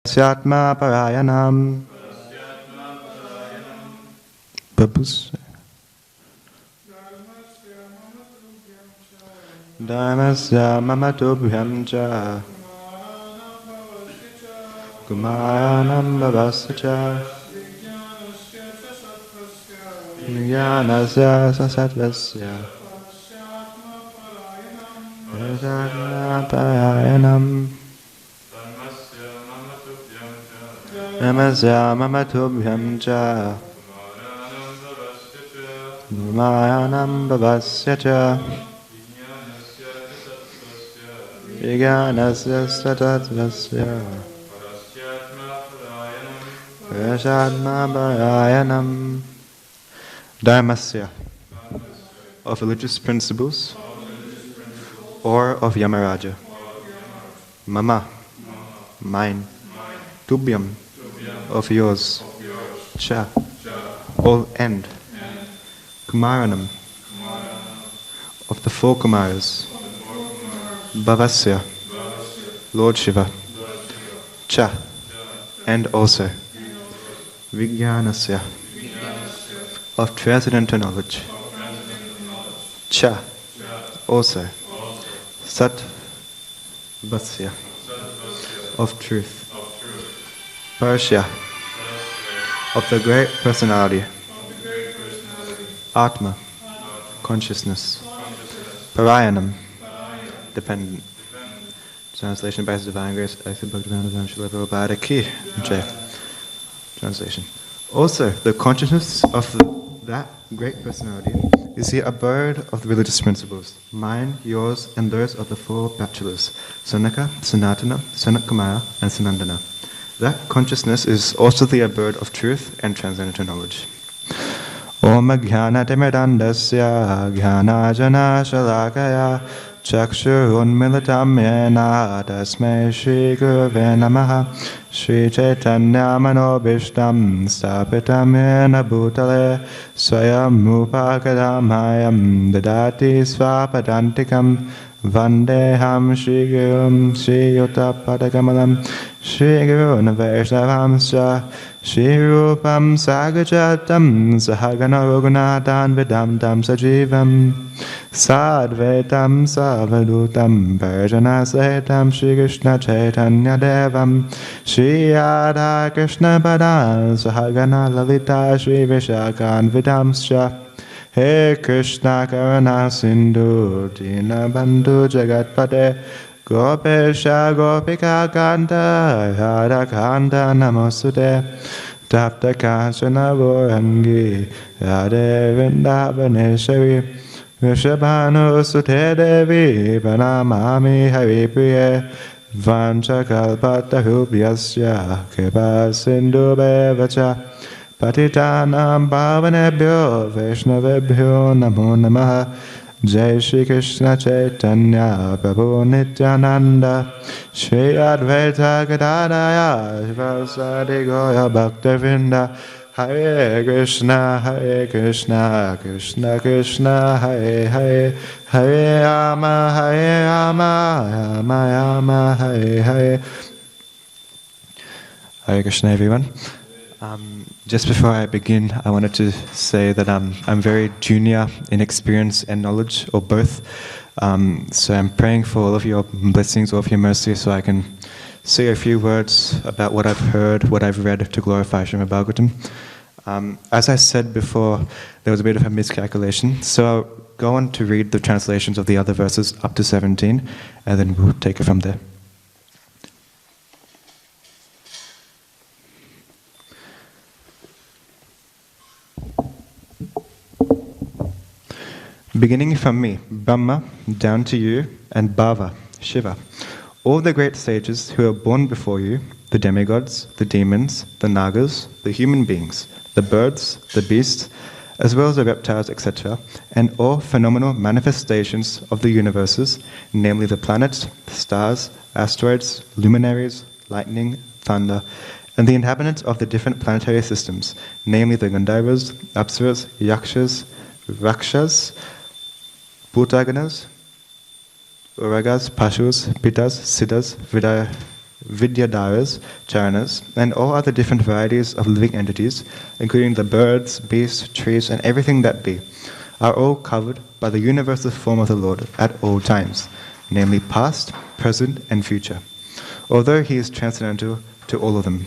Syatma Parayanam. Babus. Dharmasya Mamatubhyam Cha. Kumaranam Bhavasya. Jnanasya Sasatvasya. Syatma Parayanam. Dharmasya Mamatubhyam Cha. Kumaranam Bhavasya Cha. Jnanasya Sasatvasya. Syatma Parayanam. Dharmasya, of religious principles, or of Yamaraja. Mama, mine. Tubhyam, of yours. Cha, all end. Kumaranam, of the four Kumaras. Bhavasya, Lord Shiva. Cha, and also. Vijnanasya, of transcendental knowledge. Cha, also. Sat Vasya, of truth. Parashya, of the great personality. Atma, consciousness. Parayanam, dependent. Translation by His Divine Grace, Achyuta Keshava Dasa. Translation. Also, the consciousness of that great personality is the abode of the religious principles, mine, yours, and those of the four bachelors, Sanaka, Sanatana, Sanatkumara, and Sanandana. That consciousness is also the abode of truth and transcendental knowledge. Om Jnana Timidandasya Jnanajana Shalakaya Chakshurunmilitam Yena Tasmai Shri Gurave Namaha Shri Chaitanya Manobishtam Stapitam Yena Bhutale Swayam Upakadamayam Dadati Swapadantikam Vandeham Shri Gurum Shri Yuttapadakamalam Shri Guru Navaishnavamsya Shri Rupam Sagajatam Sahagana Raghunatham Vidam Tam Sajivam Sadvetam Savadutam Bharjana Sahitam Shri Krishna Chaitanya Devam Shri Radha Krishna Padam Sahagana Lalita Shri Vishakhan Vidamsya He Krishna Karuna Sindhu Dina Bandhu Jagatpate Gopesha Gopika Kanta Radha Kanta Namosute Tapta Kanchana Vorangi Radhe Vrindavaneshwari Vrishabhanu Sute Devi Pranamami Haripriye Vanchakalpatarubhyasya Kripa Sindhu Bevacha Patitanam Bhavanebhyo Vaishnavebhyo Namo Namaha Jai Shri Krishna Chaitanya Prabhu Nityananda Shri Advaita Gadadaya Shivasadi Goya Bhaktavinda Hare Krishna Krishna Krishna Hare Hare Hare Rama Rama Rama Hare Hare. Hare Krishna, everyone. Just before I begin, I wanted to say that I'm very junior in experience and knowledge, or both. So I'm praying for all of your blessings, all of your mercy, so I can say a few words about what I've heard, what I've read to glorify Srimad Bhagavatam. As I said before, there was a bit of a miscalculation, so I'll go on to read the translations of the other verses up to 17, and then we'll take it from there. Beginning from me, Brahma, down to you, and Bhava, Shiva, all the great sages who are born before you, the demigods, the demons, the nagas, the human beings, the birds, the beasts, as well as the reptiles, etc., and all phenomenal manifestations of the universes, namely the planets, stars, asteroids, luminaries, lightning, thunder, and the inhabitants of the different planetary systems, namely the Gandharvas, Apsaras, Yakshas, Rakshas, Bhutaganas, Uragas, Pashus, Pitas, Siddhas, Vidyadharas, Charanas, and all other different varieties of living entities, including the birds, beasts, trees, and everything that be, are all covered by the universal form of the Lord at all times, namely past, present, and future, although he is transcendental to all of them,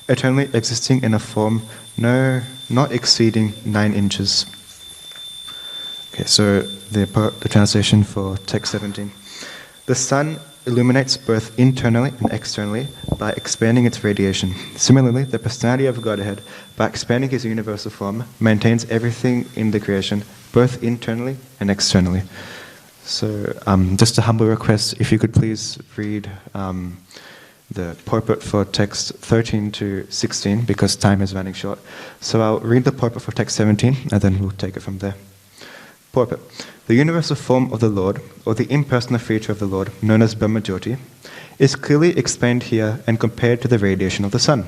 eternally existing in a form not exceeding 9 inches. Okay, so the translation for text 17. The sun illuminates both internally and externally by expanding its radiation. Similarly, the personality of Godhead, by expanding his universal form, maintains everything in the creation, both internally and externally. So, just a humble request, if you could please read the purport for text 13 to 16, because time is running short. So I'll read the purport for text 17, and then we'll take it from there. Purport. The universal form of the Lord, or the impersonal feature of the Lord, known as Brahmajyoti, is clearly explained here and compared to the radiation of the sun.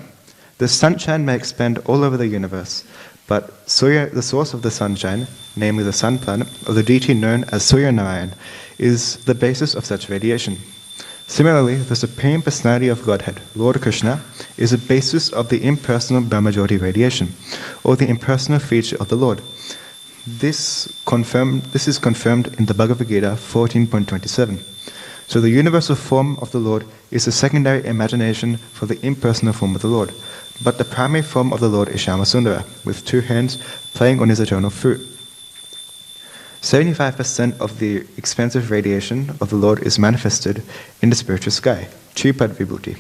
The sunshine may expand all over the universe, but Surya, the source of the sunshine, namely the sun planet, or the deity known as Surya Narayan, is the basis of such radiation. Similarly, the Supreme Personality of Godhead, Lord Krishna, is the basis of the impersonal Brahmajyoti radiation, or the impersonal feature of the Lord. This is confirmed in the Bhagavad Gita 14.27. So the universal form of the Lord is a secondary imagination for the impersonal form of the Lord. But the primary form of the Lord is Shyamasundara, with 2 hands playing on his eternal fruit. 75% of the expansive radiation of the Lord is manifested in the spiritual sky, Tripad Vibhuti,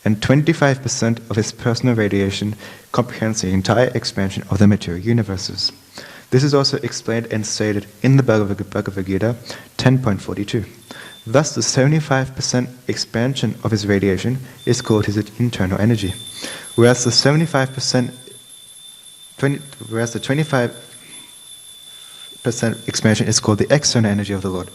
and 25% of his personal radiation comprehends the entire expansion of the material universes. This is also explained and stated in the Bhagavad Gita 10.42. Thus, the 75% expansion of his radiation is called his internal energy, whereas the 25% expansion is called the external energy of the Lord.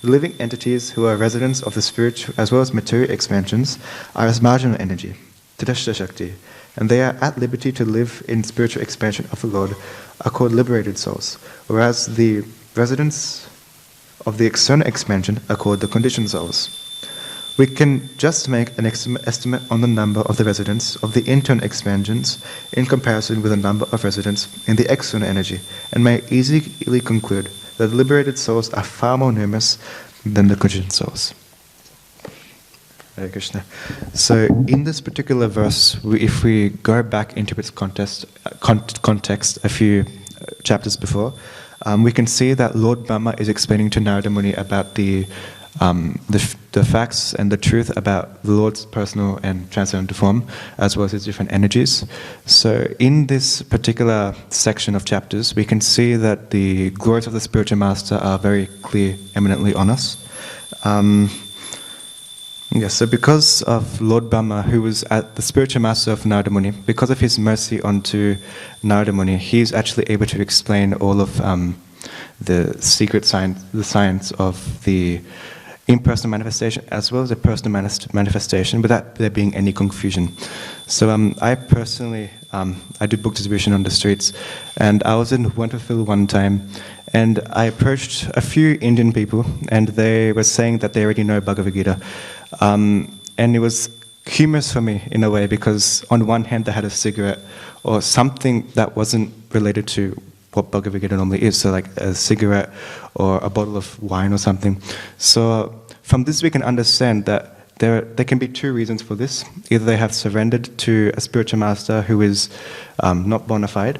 The living entities who are residents of the spiritual as well as material expansions are as marginal energy, Tadashta Shakti, and they are at liberty to live in spiritual expansion of the Lord, are called liberated souls, whereas the residents of the external expansion are called the conditioned souls. We can just make an estimate on the number of the residents of the internal expansions in comparison with the number of residents in the external energy, and may easily conclude that the liberated souls are far more numerous than the conditioned souls. Hare Krishna. So in this particular verse, if we go back into its context a few chapters before, we can see that Lord Brahma is explaining to Narada Muni about the facts and the truth about the Lord's personal and transcendental form, as well as his different energies. So in this particular section of chapters, we can see that the glories of the spiritual master are very clear, eminently on us. Yes, so because of Lord Brahma, who was at the spiritual master of Narada Muni, because of his mercy onto Narada Muni, he is actually able to explain all of the secret science, the science of the impersonal manifestation as well as the personal manifestation, without there being any confusion. So I personally, I do book distribution on the streets, and I was in Winterfield one time, and I approached a few Indian people, and they were saying that they already know Bhagavad Gita. And it was humorous for me in a way, because on one hand they had a cigarette or something that wasn't related to what Bhagavad Gita normally is, so like a cigarette or a bottle of wine or something. So from this we can understand that there can be 2 reasons for this. Either they have surrendered to a spiritual master who is not bona fide,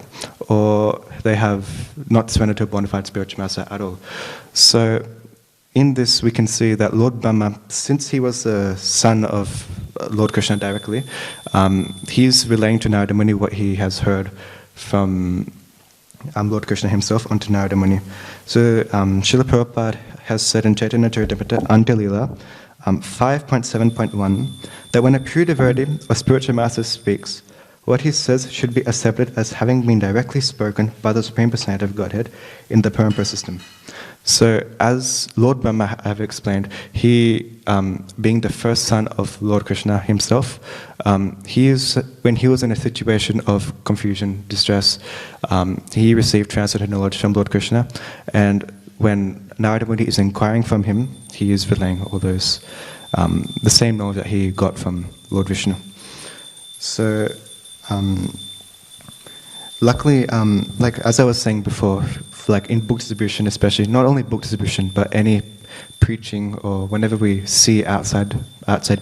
or they have not surrendered to a bona fide spiritual master at all. So in this we can see that Lord Brahma, since he was the son of Lord Krishna directly, he's relaying to Narada Muni what he has heard from Lord Krishna himself onto Narada Muni. So Srila Prabhupada has said in Chaitanya Charitamrita Antya-lila 5.7.1 that when a pure devotee or spiritual master speaks, what he says should be accepted as having been directly spoken by the Supreme Personality of Godhead in the Parampara system. So as Lord Brahma have explained, he, being the first son of Lord Krishna himself, when he was in a situation of confusion, distress, he received transcendental knowledge from Lord Krishna, and when Narada Muni is inquiring from him, he is relaying all those the same knowledge that he got from Lord Vishnu. So, luckily, like as I was saying before, like in book distribution especially, not only book distribution, but any preaching or whenever we see outside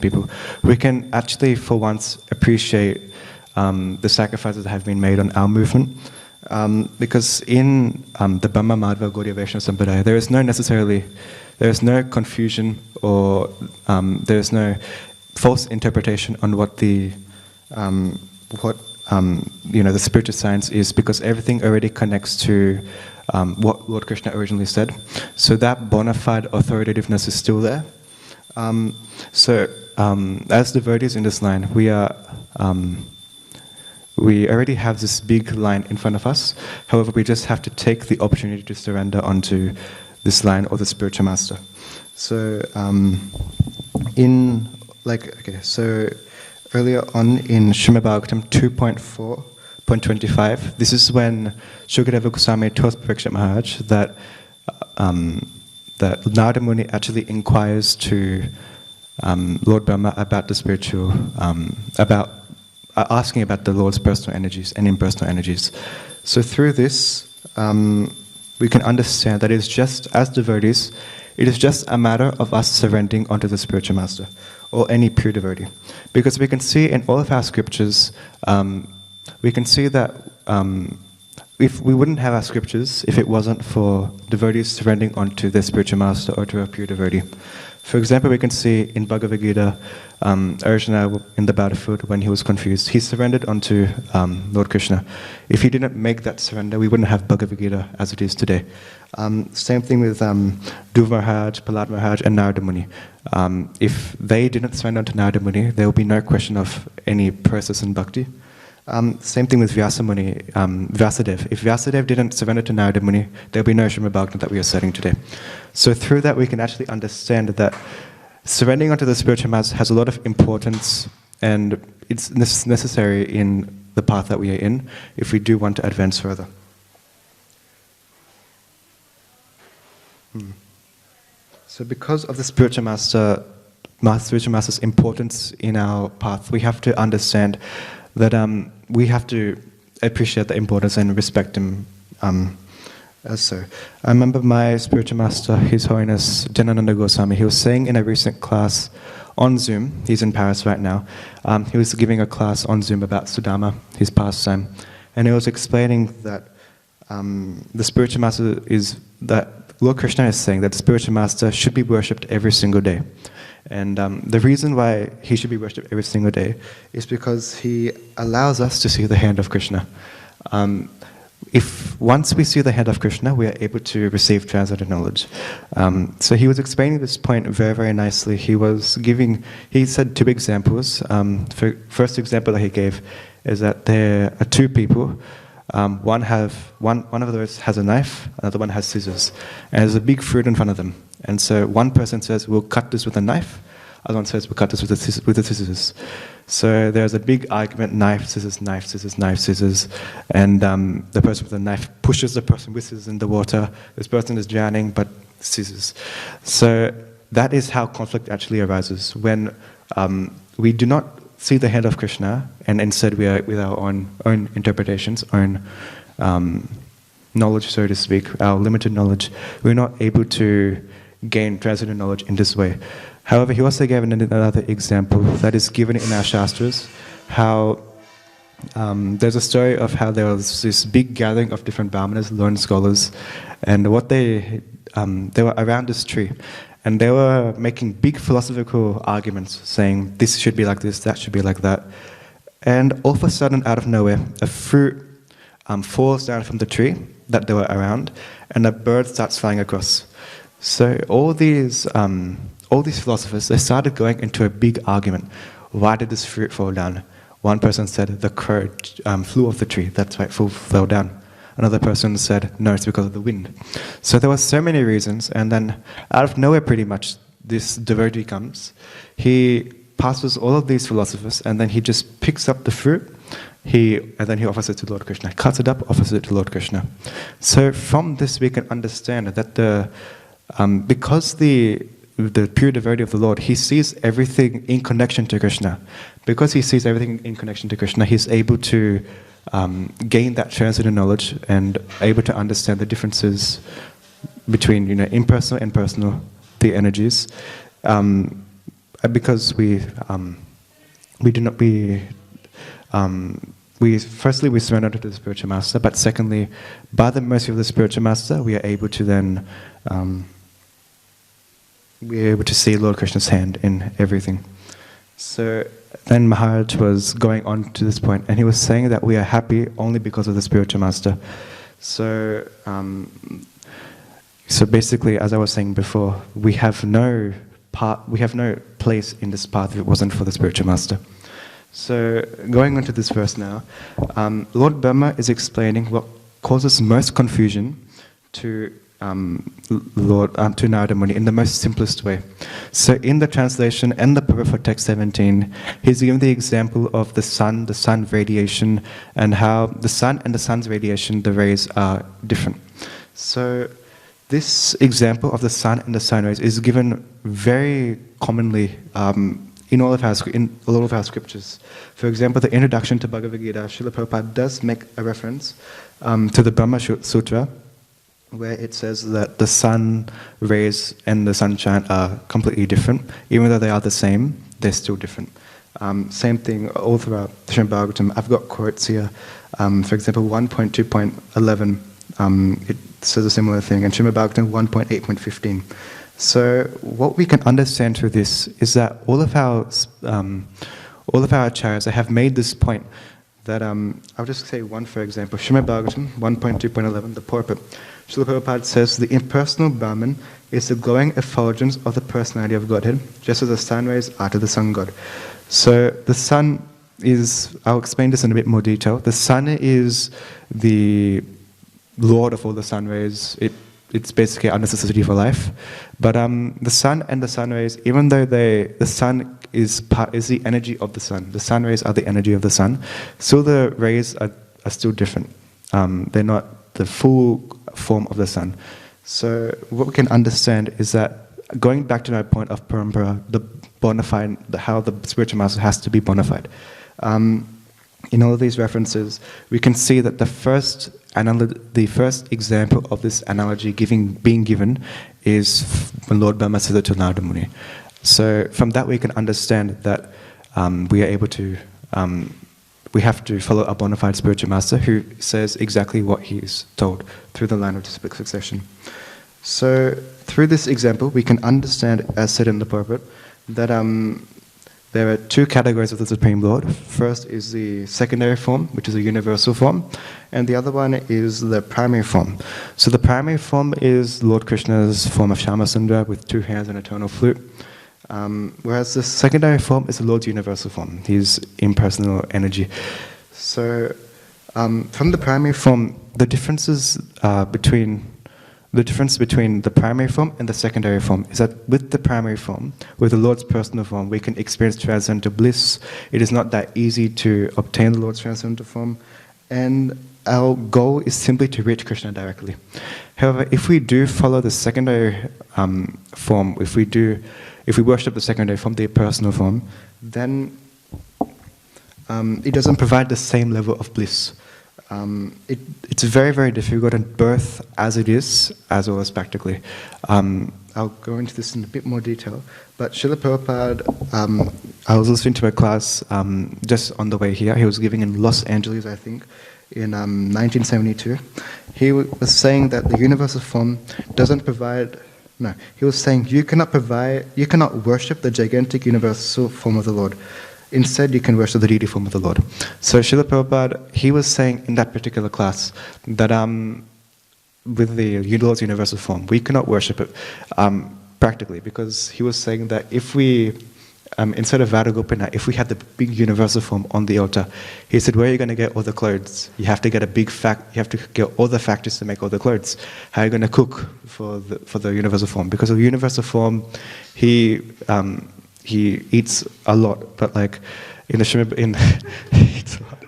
people, we can actually for once appreciate the sacrifices that have been made on our movement. Because in the Brahma Madhva Gaudiya Vaishnava Sampradaya, there is no confusion or there is no false interpretation on what the spiritual science is, because everything already connects to what Lord Krishna originally said. So that bona fide authoritativeness is still there. As devotees in this line, we already have this big line in front of us. However, we just have to take the opportunity to surrender onto this line or the spiritual master. So, earlier on in Srimad Bhagavatam 2.4.25, this is when Shukadeva Goswami tells Parikshit Maharaj that Narada Muni actually inquires to Lord Brahma about the spiritual, asking about the Lord's personal energies and impersonal energies. So through this, we can understand that it's just, as devotees, it is just a matter of us surrendering onto the spiritual master, or any pure devotee. Because we can see in all of our scriptures, we can see that if we wouldn't have our scriptures if it wasn't for devotees surrendering onto their spiritual master or to a pure devotee. For example, we can see in Bhagavad Gita, Arjuna in the battlefield, when he was confused, he surrendered onto Lord Krishna. If he didn't make that surrender, we wouldn't have Bhagavad Gita as it is today. Same thing with Dhruva Maharaj, Prahlad Maharaj, and Narada Muni. If they didn't surrender to Narada Muni, there will be no question of any process in bhakti. Same thing with Vyasa Muni, Vyasadeva. If Vyasadeva didn't surrender to Narada Muni, there will be no Srimad Bhagavatam that we are studying today. So through that, we can actually understand that surrendering onto the spiritual master has a lot of importance, and it's necessary in the path that we are in if we do want to advance further. So because of the spiritual master's importance in our path, we have to understand that we have to appreciate the importance and respect him as so. I remember my spiritual master, His Holiness Janananda Goswami, he was saying in a recent class on Zoom, he's in Paris right now, he was giving a class on Zoom about Sudama, his pastime, and he was explaining that the spiritual master is, that Lord Krishna is saying that the spiritual master should be worshipped every single day. And the reason why he should be worshipped every single day is because he allows us to see the hand of Krishna. If once we see the hand of Krishna, we are able to receive transcendental knowledge. So he was explaining this point very, very nicely. He said two examples. First example that he gave is that there are two people. One of those has a knife, another one has scissors, and there's a big fruit in front of them. And so one person says, "We'll cut this with a knife," other one says, "We'll cut this with the scissors." So there's a big argument: knife, scissors, knife, scissors, knife, scissors, and the person with the knife pushes the person with scissors in the water. This person is drowning, but scissors. So that is how conflict actually arises when we do not see the hand of Krishna, and instead we are with our own interpretations, own knowledge, so to speak, our limited knowledge. We're not able to gain transcendental knowledge in this way. However, he also gave another example that is given in our Shastras, how there's a story of how there was this big gathering of different Brahmanas, learned scholars, and what they were around this tree. And they were making big philosophical arguments, saying this should be like this, that should be like that. And all of a sudden, out of nowhere, a fruit falls down from the tree that they were around, and a bird starts flying across. So all these philosophers, they started going into a big argument. Why did this fruit fall down? One person said the crow flew off the tree, that's why it fell down. Another person said, no, it's because of the wind. So there were so many reasons, and then out of nowhere pretty much, this devotee comes. He passes all of these philosophers, and then he just picks up the fruit, and then he offers it to Lord Krishna. Cuts it up, offers it to Lord Krishna. So from this we can understand that because the the pure devotee of the Lord, he sees everything in connection to Krishna. Because he sees everything in connection to Krishna, he's able to gain that transcendental knowledge and able to understand the differences between impersonal and personal, the energies. Because we firstly we surrender to the spiritual master, but secondly, by the mercy of the spiritual master, we are able to then see Lord Krishna's hand in everything. So then Maharaj was going on to this point, and he was saying that we are happy only because of the spiritual master. So basically, as I was saying before, we have no place in this path if it wasn't for the spiritual master. So going on to this verse now, Lord Brahma is explaining what causes most confusion to to Narada Muni in the most simplest way. So in the translation and the purport for text 17, he's given the example of the sun radiation, and how the sun and the sun's radiation, the rays are different. So this example of the sun and the sun rays is given very commonly in a lot of our scriptures. For example, the introduction to Bhagavad Gita, Srila Prabhupada does make a reference to the Brahma Sutra, where it says that the sun rays and the sunshine are completely different. Even though they are the same, they're still different. Same thing all throughout Srimad Bhagavatam. I've got quotes here. For example, 1.2.11, it says a similar thing, and Srimad Bhagavatam 1.8.15. So what we can understand through this is that all of our acharyas have made this point that I'll just say one, for example, Srimad Bhagavatam 1.2.11, the purport. Srila Prabhupada says, the impersonal Brahman is the glowing effulgence of the personality of Godhead, just as the sun rays are to the sun god. So the sun is, I'll explain this in a bit more detail, the sun is the lord of all the sun rays. It's basically our necessity for life. But the sun and the sun rays, even though the sun is the energy of the sun rays are the energy of the sun, still the rays are still different. They're not the full form of the sun. So what we can understand is that, going back to my point of parampara, the bona fide, how the spiritual master has to be bona fide. In all of these references, we can see that the first example of this analogy being given is when Lord Brahma said it to Narada Muni. So from that we can understand that we are able to, we have to follow a bona fide spiritual master who says exactly what he is told through the line of succession. So through this example, we can understand, as said in the purport, that there are two categories of the Supreme Lord. First is the secondary form, which is a universal form, and the other one is the primary form. So the primary form is Lord Krishna's form of Shyamasundara with two hands and a tonal flute, whereas the secondary form is the Lord's universal form, his impersonal energy. So from the primary form, the difference between the primary form and the secondary form is that with the primary form, with the Lord's personal form, we can experience transcendental bliss. It is not that easy to obtain the Lord's transcendental form, and our goal is simply to reach Krishna directly. However, if we do follow the secondary form, if we worship the secondary form, the personal form, then it doesn't provide the same level of bliss. It's very, very difficult in birth as it is, as well as practically. I'll go into this in a bit more detail, but Srila Prabhupada, I was listening to a class just on the way here. He was giving in Los Angeles, I think, in 1972. He was saying that the universal form doesn't provide. No, he was saying you cannot worship the gigantic universal form of the Lord. Instead, you can worship the deity form of the Lord. So Srila Prabhupada, he was saying in that particular class that with the Lord's universal form, we cannot worship it practically, because he was saying that if we, instead of Vadagopina, if we had the big universal form on the altar, he said, where are you going to get all the clothes? You have to get you have to get all the factories to make all the clothes. How are you going to cook for the universal form? Because of the universal form, he eats a lot, but like he eats a lot.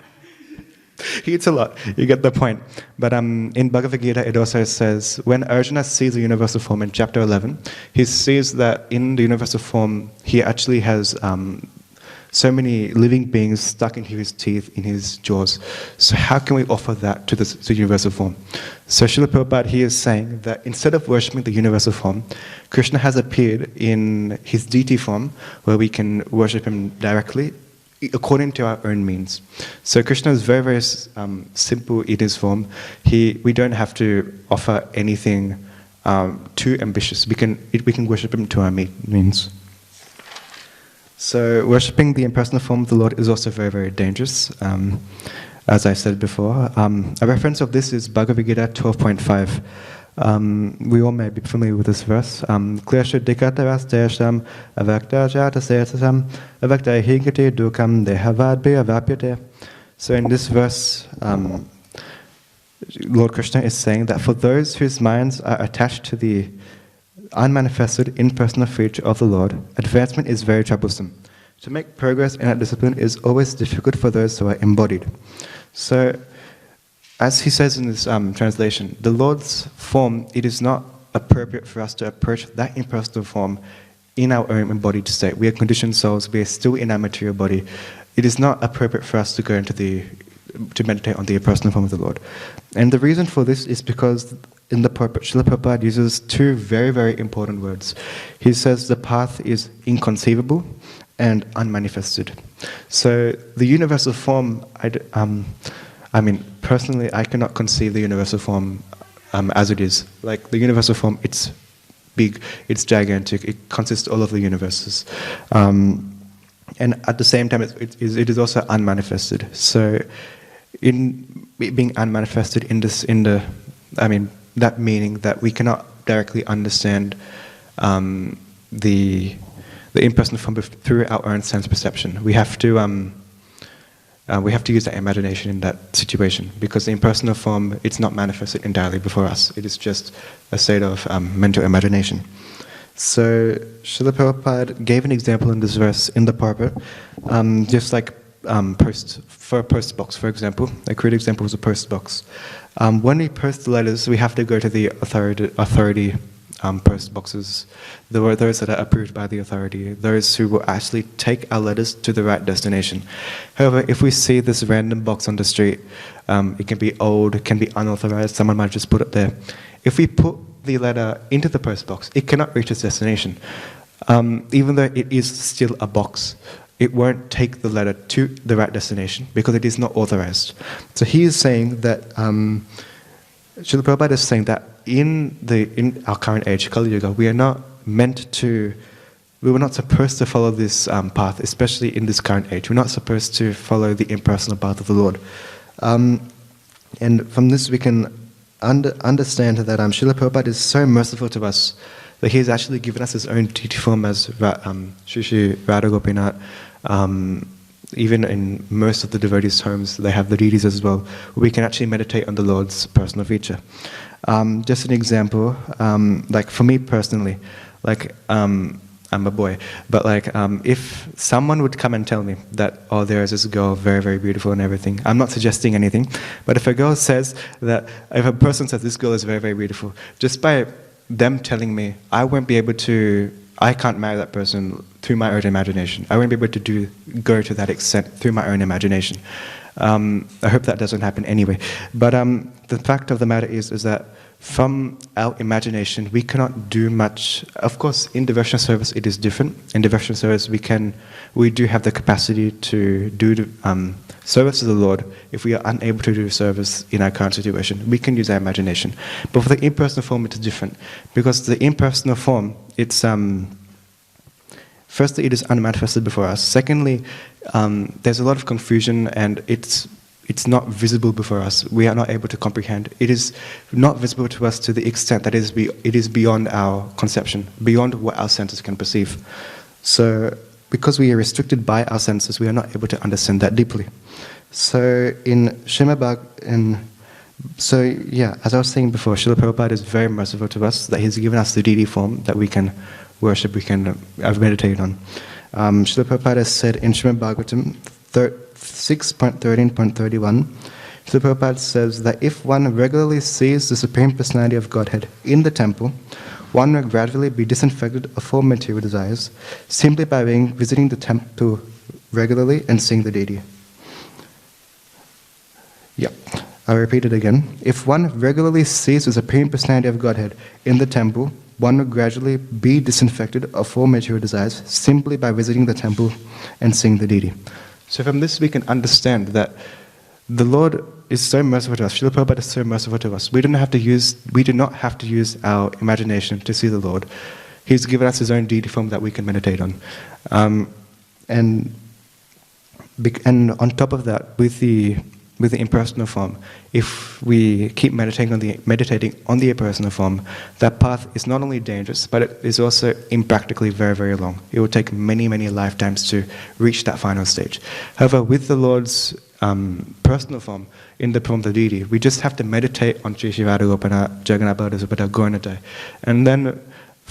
he eats a lot. You get the point. But in Bhagavad Gita, it also says, when Arjuna sees the universal form in chapter 11, he sees that in the universal form, he actually has so many living beings stuck into his teeth, in his jaws. So how can we offer that to the universal form? So Srila Prabhupada, he is saying that instead of worshipping the universal form, Krishna has appeared in his deity form, where we can worship him directly, according to our own means. So Krishna is very, very simple in his form. We don't have to offer anything too ambitious. We can worship him to our means. So worshipping the impersonal form of the Lord is also very, very dangerous, as I said before. A reference of this is Bhagavad Gita 12.5. We all may be familiar with this verse. Klesha dikataras desham avakta jata setasam avakta higate dukam dehavadbe avapyate. So in this verse, Lord Krishna is saying that for those whose minds are attached to the unmanifested impersonal feature of the Lord, advancement is very troublesome. To make progress in that discipline is always difficult for those who are embodied. So, as he says in this translation, the Lord's form, it is not appropriate for us to approach that impersonal form in our own embodied state. We are conditioned souls, we are still in our material body. It is not appropriate for us to go to meditate on the impersonal form of the Lord. And the reason for this is because in the purport, Srila Prabhupada uses two very, very important words. He says the path is inconceivable and unmanifested. So the universal form, personally, I cannot conceive the universal form as it is. Like the universal form, it's big, it's gigantic, it consists of all of the universes. And at the same time, it is also unmanifested. So in it being unmanifested that meaning that we cannot directly understand the impersonal form through our own sense perception. We have to use our imagination in that situation, because the impersonal form, it's not manifested entirely before us. It is just a state of mental imagination. So Srila Prabhupada gave an example in this verse in the purport, just like for a post box, for example. A crude example was a post box. When we post the letters, we have to go to the authority post boxes. There were those that are approved by the authority, those who will actually take our letters to the right destination. However, if we see this random box on the street, it can be old, it can be unauthorized, someone might just put it there. If we put the letter into the post box, it cannot reach its destination. Even though it is still a box, it won't take the letter to the right destination because it is not authorized. So he is saying that, Srila Prabhupada is saying that in our current age, Kali Yuga, we were not supposed to follow this path, especially in this current age. We're not supposed to follow the impersonal path of the Lord. And from this we can understand that Srila Prabhupada is so merciful to us that he has actually given us his own deity form as Shri Radha Gopinath. Even in most of the devotees' homes, they have the deities as well, where we can actually meditate on the Lord's personal feature. Just an example, like for me personally, like I'm a boy, but like if someone would come and tell me that, oh, there is this girl, very, very beautiful and everything, I'm not suggesting anything, but if a person says this girl is very, very beautiful, just by them telling me, I can't marry that person through my own imagination. I won't be able to go to that extent through my own imagination. I hope that doesn't happen anyway. But the fact of the matter is that from our imagination, we cannot do much. Of course, in devotional service, it is different. In devotional service, we do have the capacity to do service to the Lord. If we are unable to do service in our current situation, we can use our imagination. But for the impersonal form, it is different. Because the impersonal form, it's firstly, it is unmanifested before us. Secondly, there's a lot of confusion and it's not visible before us. We are not able to comprehend. It is not visible to us to the extent that it is beyond our conception, beyond what our senses can perceive. So, because we are restricted by our senses, we are not able to understand that deeply. So, in Srimad Bhagavatam, as I was saying before, Srila Prabhupada is very merciful to us, that he's given us the deity form that we can worship, we can meditate on. Srila Prabhupada said in Srimad Bhagavatam 6.13.31, Srila Prabhupada says that if one regularly sees the Supreme Personality of Godhead in the temple, one will gradually be disinfected of all material desires simply by visiting the temple regularly and seeing the deity. Yeah, I'll repeat it again. If one regularly sees the Supreme Personality of Godhead in the temple, one will gradually be disinfected of all material desires simply by visiting the temple and seeing the deity. So from this we can understand that the Lord is so merciful to us. Srila Prabhupada is so merciful to us. We do not have to use our imagination to see the Lord. He's given us His own deity form that we can meditate on. And on top of that, with the impersonal form, if we keep meditating on the impersonal form, that path is not only dangerous, but it is also impractically very, very long. It will take many, many lifetimes to reach that final stage. However, with the Lord's personal form, in the form of the deity, we just have to meditate on Sri Shivadagopana, Jagannath Baladev, Gauranatai. And then,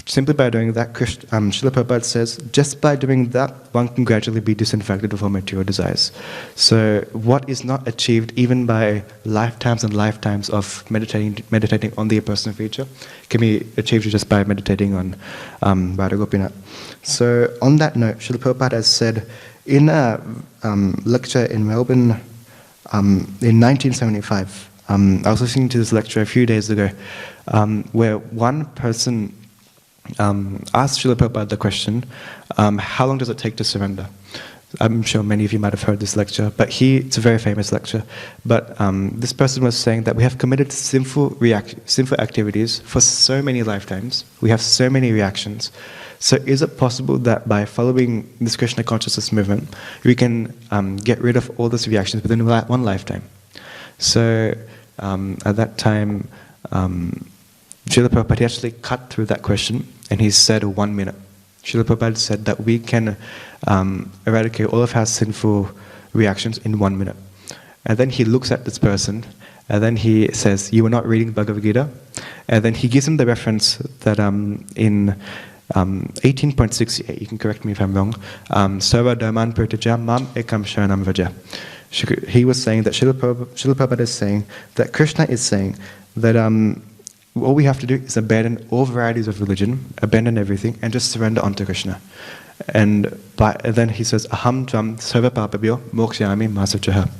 simply by doing that, Srila Prabhupada says, just by doing that, one can gradually be disinfected of all material desires. So what is not achieved even by lifetimes and lifetimes of meditating on the impersonal feature can be achieved just by meditating on Radha Gopinath. So on that note, Srila Prabhupada has said in a lecture in Melbourne in 1975, I was listening to this lecture a few days ago, where one person asked Srila Prabhupada the question, how long does it take to surrender? I'm sure many of you might have heard this lecture, but it's a very famous lecture. But this person was saying that we have committed sinful activities for so many lifetimes, we have so many reactions. So is it possible that by following this Krishna consciousness movement, we can get rid of all these reactions within one lifetime? So at that time, Srila Prabhupada actually cut through that question and he said 1 minute. Srila Prabhupada said that we can eradicate all of our sinful reactions in 1 minute. And then he looks at this person and then he says, you are not reading Bhagavad Gita? And then he gives him the reference that in 18.68, you can correct me if I'm wrong, Sarva Dharman Pratyaja Mam Ekam Sharanam Vraja. He was saying that Srila Prabhupada is saying that Krishna is saying that all we have to do is abandon all varieties of religion, abandon everything, and just surrender onto Krishna. And then he says, Aham tvam sarva papabhyo mokshayami masachaha.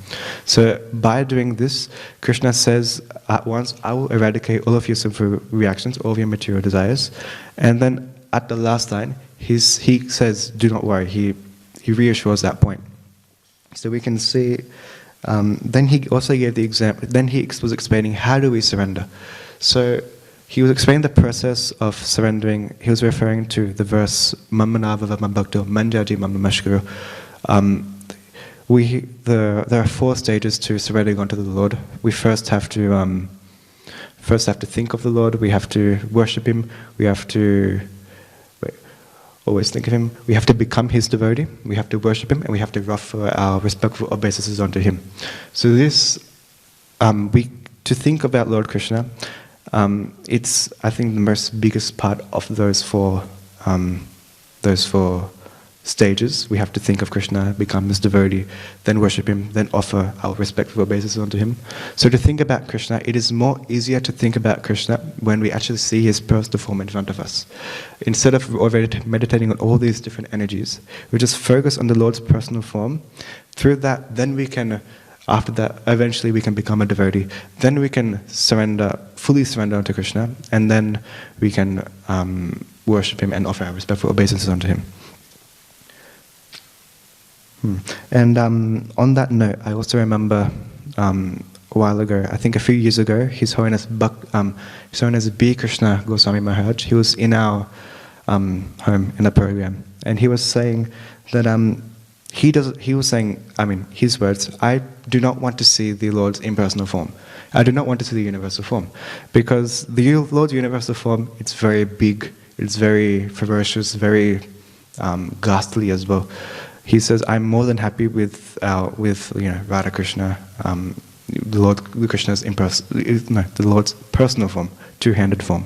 So by doing this, Krishna says at once, I will eradicate all of your sinful reactions, all of your material desires. And then at the last line, he says, do not worry. He reassures that point. So we can see, then he also gave the example, then he was explaining how do we surrender. So he was explaining the process of surrendering. He was referring to the verse Mammanava Mambhakto Manjaji Mammamashkuru. There are 4 stages to surrendering onto the Lord. We first have to think of the Lord. We have to worship Him. We have to always think of Him. We have to become His devotee. We have to worship Him, and we have to offer our respectful obeisances unto Him. So this, to think about Lord Krishna, it's, I think, the most biggest part of those four stages. We have to think of Krishna, become His devotee, then worship Him, then offer our respectful obeisances unto Him. So to think about Krishna, it is more easier to think about Krishna when we actually see His personal form in front of us. Instead of already meditating on all these different energies, we just focus on the Lord's personal form. Through that, then we can, after that, eventually we can become a devotee. Then we can fully surrender unto Krishna, and then we can worship Him and offer our respectful obeisances unto Him. And on that note, I also remember a while ago, I think a few years ago, His Holiness B. Krishna Goswami Maharaj, he was in our home in a program, and he was saying that he was saying, his words, I do not want to see the Lord's impersonal form. I do not want to see the universal form, because the Lord's universal form, it's very big, it's very ferocious, very ghastly as well. He says, I'm more than happy with Radha Krishna, the Lord's personal form, two-handed form.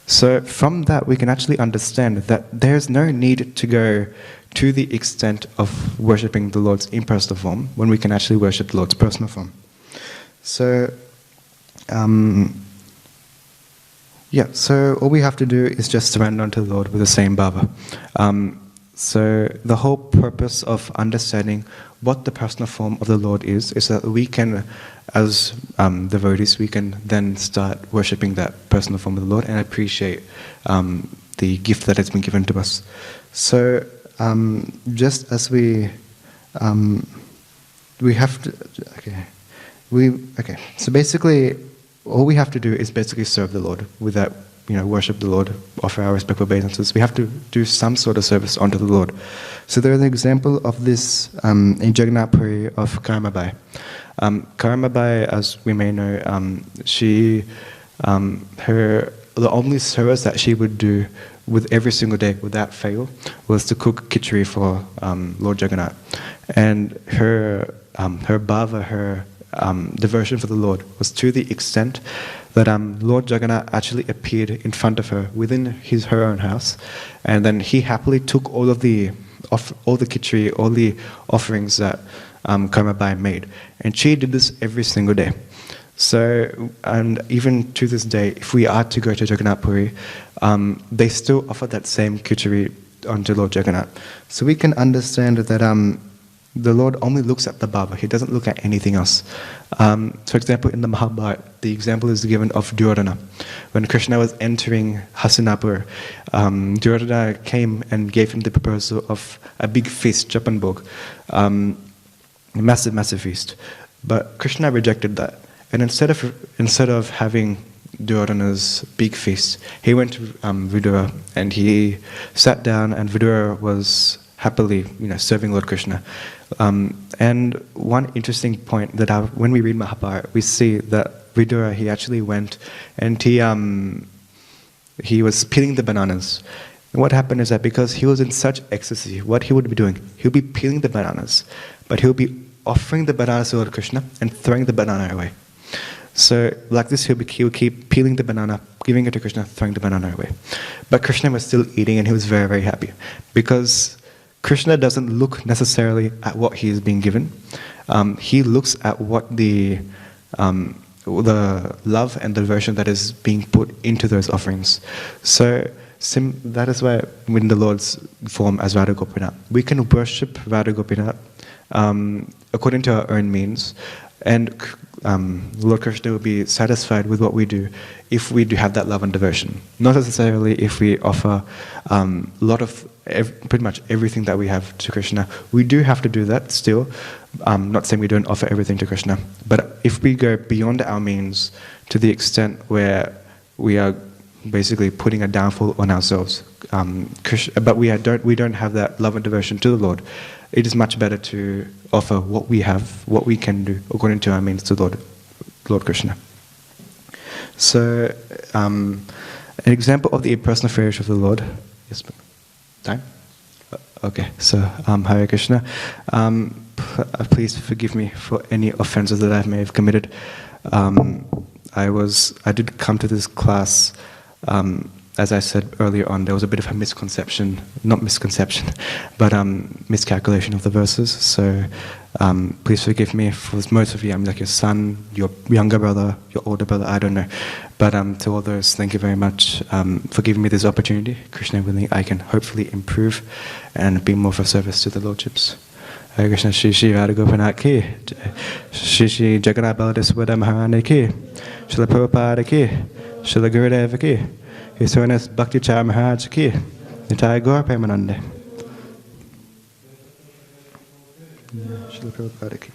So from that, we can actually understand that there's no need to go to the extent of worshipping the Lord's impersonal form when we can actually worship the Lord's personal form. So, so all we have to do is just surrender unto the Lord with the same bhava. So the whole purpose of understanding what the personal form of the Lord is that we can, as devotees, we can then start worshipping that personal form of the Lord and appreciate the gift that has been given to us. So just as we have to, so basically all we have to do is basically serve the Lord with that, worship the Lord, offer our respectful obeisances. We have to do some sort of service unto the Lord. So there is an example of this in Jagannath Puri of Karmabai. Karmabai, as we may know, the only service that she would do with every single day without fail was to cook khichdi for Lord Jagannath. And her bhava, her devotion for the Lord was to the extent that Lord Jagannath actually appeared in front of her within her own house, and then he happily took all the khichdi, all the offerings that Karmabai made, and she did this every single day. So, and even to this day, if we are to go to Jagannath Puri, they still offer that same khichdi unto Lord Jagannath. So we can understand that the Lord only looks at the bhava. He doesn't look at anything else. For example, in the Mahabharata, the example is given of Duryodhana. When Krishna was entering Hastinapur, Duryodhana came and gave him the proposal of a big feast, Japanbhog, a massive feast. But Krishna rejected that. And instead of having Duryodhana's big feast, he went to Vidura and he sat down, and Vidura was happily, serving Lord Krishna. And one interesting point that when we read Mahabharata, we see that Vidura, he actually went and he was peeling the bananas. And what happened is that because he was in such ecstasy, what he would be doing, he'll be peeling the bananas, but he'll be offering the bananas to Lord Krishna and throwing the banana away. So like this, he'll keep peeling the banana, giving it to Krishna, throwing the banana away. But Krishna was still eating, and he was very, very happy, because Krishna doesn't look necessarily at what he is being given. He looks at what the love and the devotion that is being put into those offerings. So that is why in the Lord's form as Radha Gopinath, we can worship Radha Gopinath according to our own means, and Lord Krishna will be satisfied with what we do if we do have that love and devotion. Not necessarily if we offer pretty much everything that we have to Krishna. We do have to do that still. Not saying we don't offer everything to Krishna, but if we go beyond our means to the extent where we are basically putting a downfall on ourselves, but we don't have that love and devotion to the Lord, it is much better to offer what we have, what we can do according to our means to Lord Krishna. So, an example of the impersonal fellowship of the Lord. Yes, time? Okay, so Hare Krishna. Please forgive me for any offenses that I may have committed. I did come to this class. As I said earlier on, there was a bit of a miscalculation of the verses. So please forgive me. For most of you, I'm like your son, your younger brother, your older brother, I don't know. But to all those, thank you very much for giving me this opportunity. Krishna willing, I can hopefully improve and be more of a service to the Lordships. Hare Krishna, Shri Shri Radha Gopinath ki, Shri Shri Jagannath Baladeswara Maharani ki, Srila Prabhupada ki, Srila Gurudeva ki, His Holiness Bhakti Char Maharaj ki, Nitai Gaur Premanande. Srila Prabhupada ki.